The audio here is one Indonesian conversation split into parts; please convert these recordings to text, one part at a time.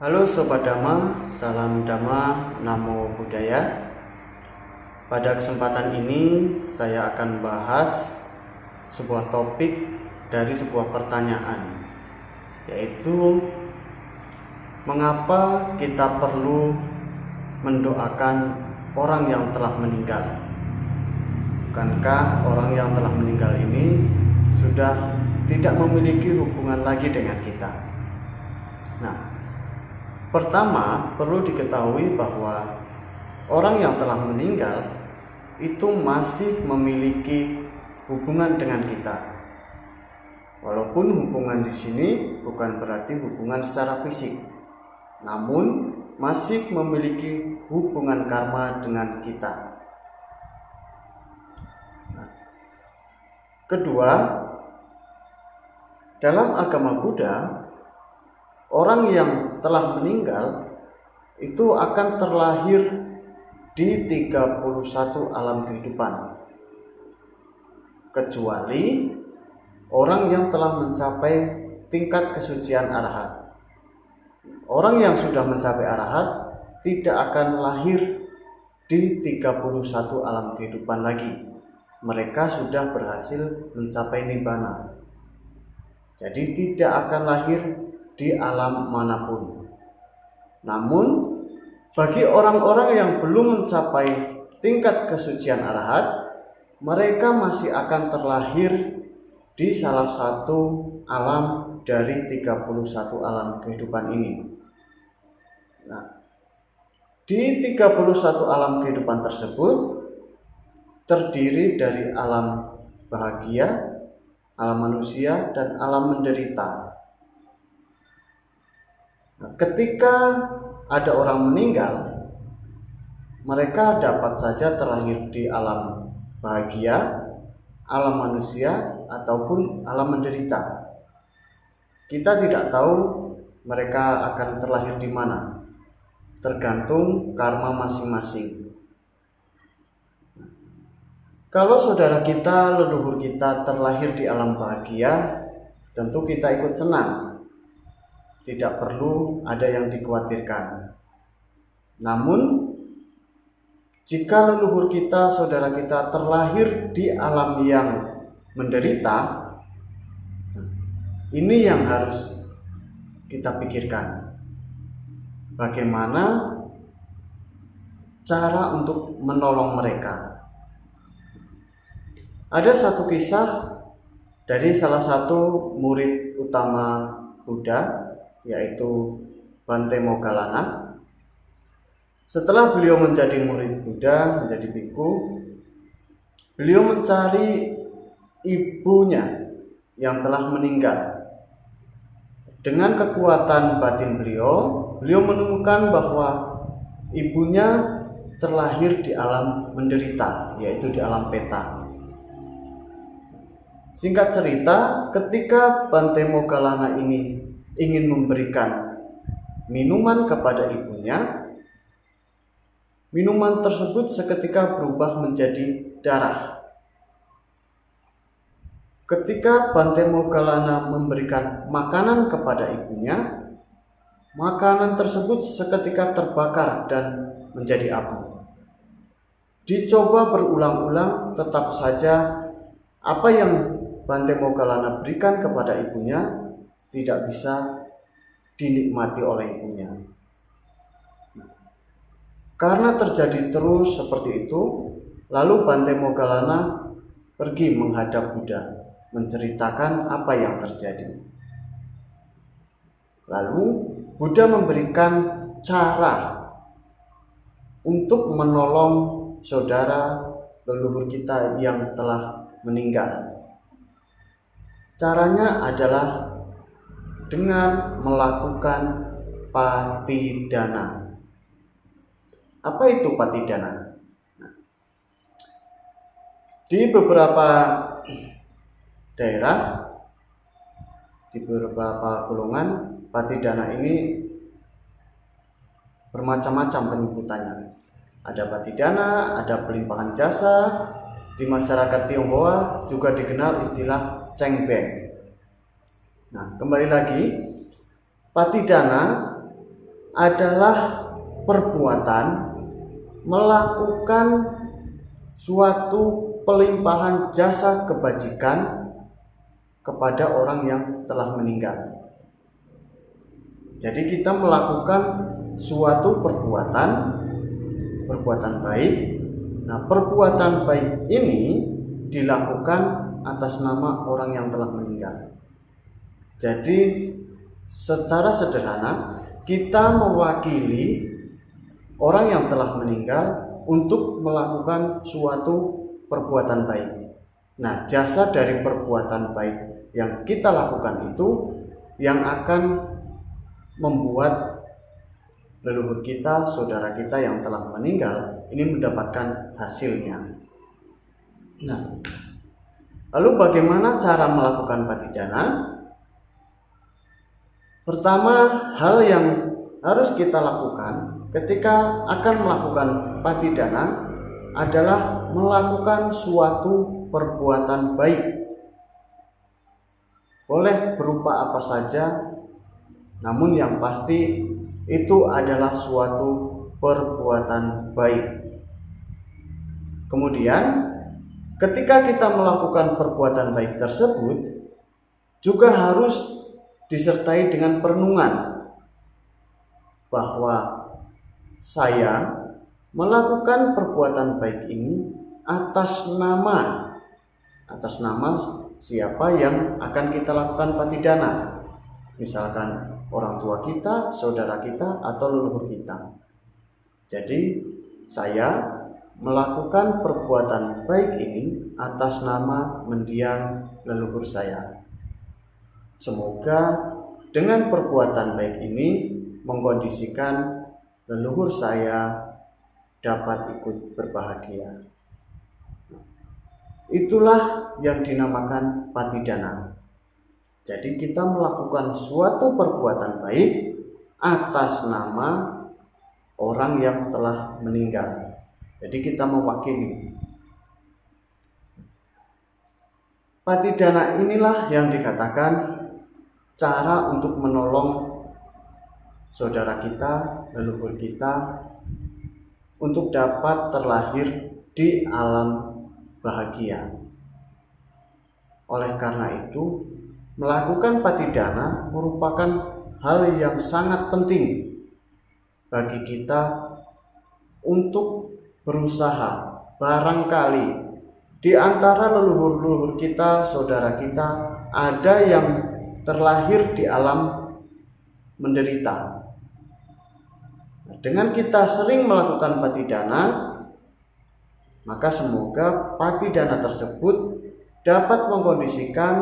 Halo Sobat Dhamma, salam Dhamma, Namo Buddhaya. Pada kesempatan ini saya akan bahas sebuah topik dari sebuah pertanyaan, yaitu mengapa kita perlu mendoakan orang yang telah meninggal. Bukankah orang yang telah meninggal ini sudah tidak memiliki hubungan lagi dengan kita? Nah, pertama, perlu diketahui bahwa orang yang telah meninggal itu masih memiliki hubungan dengan kita. Walaupun hubungan di sini bukan berarti hubungan secara fisik, namun masih memiliki hubungan karma dengan kita. Kedua, dalam agama Buddha, orang yang telah meninggal itu akan terlahir di 31 alam kehidupan, kecuali orang yang telah mencapai tingkat kesucian arahat. Orang yang sudah mencapai arahat tidak akan lahir di 31 alam kehidupan lagi. Mereka sudah berhasil mencapai nibbana. Jadi tidak akan lahir di alam manapun. Namun bagi orang-orang yang belum mencapai tingkat kesucian arahat, mereka masih akan terlahir di salah satu alam dari 31 alam kehidupan ini. Nah, di 31 alam kehidupan tersebut terdiri dari alam bahagia, alam manusia, dan alam menderita. Nah, ketika ada orang meninggal, mereka dapat saja terlahir di alam bahagia, alam manusia, ataupun alam menderita. Kita tidak tahu mereka akan terlahir di mana, tergantung karma masing-masing. Kalau saudara kita, leluhur kita terlahir di alam bahagia, tentu kita ikut senang. Tidak perlu ada yang dikhawatirkan. Namun, jika leluhur kita, saudara kita terlahir di alam yang menderita, ini yang harus kita pikirkan. Bagaimana cara untuk menolong mereka? Ada satu kisah dari salah satu murid utama Buddha, yaitu Bante Moggallana. Setelah beliau menjadi murid Buddha, menjadi biku, beliau mencari ibunya yang telah meninggal. Dengan kekuatan batin beliau menemukan bahwa ibunya terlahir di alam menderita, yaitu di alam peta. Singkat cerita, ketika Bante Moggallana ini ingin memberikan minuman kepada ibunya, minuman tersebut seketika berubah menjadi darah. Ketika Bante Moggallana memberikan makanan kepada ibunya, makanan tersebut seketika terbakar dan menjadi abu. Dicoba berulang-ulang, tetap saja apa yang Bante Moggallana berikan kepada ibunya tidak bisa dinikmati oleh ibunya. Karena terjadi terus seperti itu, lalu Bante Moggallana pergi menghadap Buddha, menceritakan apa yang terjadi. Lalu Buddha memberikan cara untuk menolong saudara leluhur kita yang telah meninggal. Caranya adalah dengan melakukan patidana. Apa itu patidana? Di beberapa daerah, di beberapa golongan, patidana ini bermacam-macam penyebutannya. Ada patidana, ada pelimpahan jasa. Di masyarakat Tionghoa juga dikenal istilah cengbeng. Nah, kembali lagi, patidana adalah perbuatan melakukan suatu pelimpahan jasa kebajikan kepada orang yang telah meninggal. Jadi kita melakukan suatu perbuatan baik. Nah, perbuatan baik ini dilakukan atas nama orang yang telah meninggal. Jadi secara sederhana kita mewakili orang yang telah meninggal untuk melakukan suatu perbuatan baik. Nah, jasa dari perbuatan baik yang kita lakukan itu yang akan membuat leluhur kita, saudara kita yang telah meninggal ini mendapatkan hasilnya. Nah, lalu bagaimana cara melakukan patidana? Pertama, hal yang harus kita lakukan ketika akan melakukan patidana adalah melakukan suatu perbuatan baik. Boleh berupa apa saja, namun yang pasti itu adalah suatu perbuatan baik. Kemudian, ketika kita melakukan perbuatan baik tersebut, juga harus disertai dengan perenungan bahwa saya melakukan perbuatan baik ini atas nama siapa yang akan kita lakukan patidana. Misalkan orang tua kita, saudara kita, atau leluhur kita. Jadi saya melakukan perbuatan baik ini atas nama mendiang leluhur saya. Semoga dengan perbuatan baik ini mengkondisikan leluhur saya dapat ikut berbahagia. Itulah yang dinamakan patidana. Jadi kita melakukan suatu perbuatan baik atas nama orang yang telah meninggal. Jadi kita mewakili. Patidana inilah yang dikatakan cara untuk menolong saudara kita, leluhur kita untuk dapat terlahir di alam bahagia. Oleh karena itu, melakukan patidana merupakan hal yang sangat penting bagi kita untuk berusaha. Barangkali di antara leluhur-leluhur kita, saudara kita, ada yang terlahir di alam menderita. Dengan kita sering melakukan patidana, maka semoga patidana tersebut dapat mengkondisikan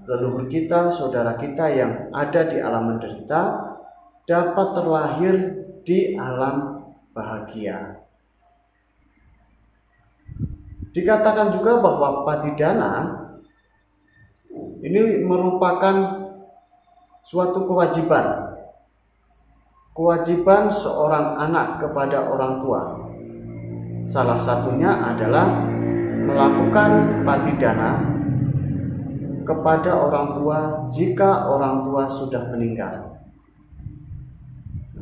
leluhur kita, saudara kita yang ada di alam menderita dapat terlahir di alam bahagia. Dikatakan juga bahwa patidana ini merupakan suatu kewajiban seorang anak kepada orang tua. Salah satunya adalah melakukan patidana kepada orang tua jika orang tua sudah meninggal.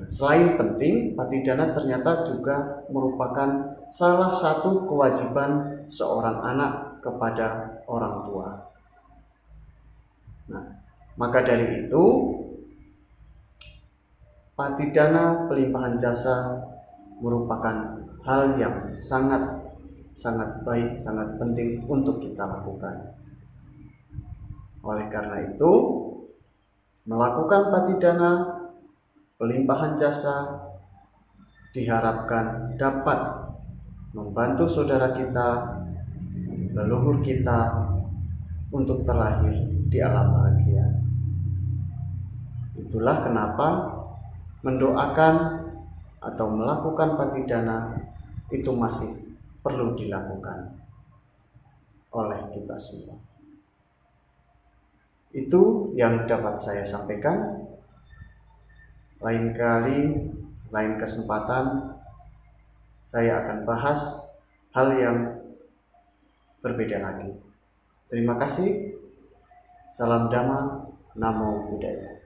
Selain penting, patidana ternyata juga merupakan salah satu kewajiban seorang anak kepada orang tua. Nah, maka dari itu patidana pelimpahan jasa merupakan hal yang sangat baik, sangat penting untuk kita lakukan. Oleh karena itu, melakukan patidana pelimpahan jasa diharapkan dapat membantu saudara kita, leluhur kita untuk terlahir di alam bahagia. Itulah kenapa mendoakan atau melakukan patidana itu masih perlu dilakukan oleh kita semua. Itu yang dapat saya sampaikan. Lain kali, lain kesempatan, saya akan bahas hal yang berbeda lagi. Terima kasih. Salam Dhamma, Namo Buddhaya.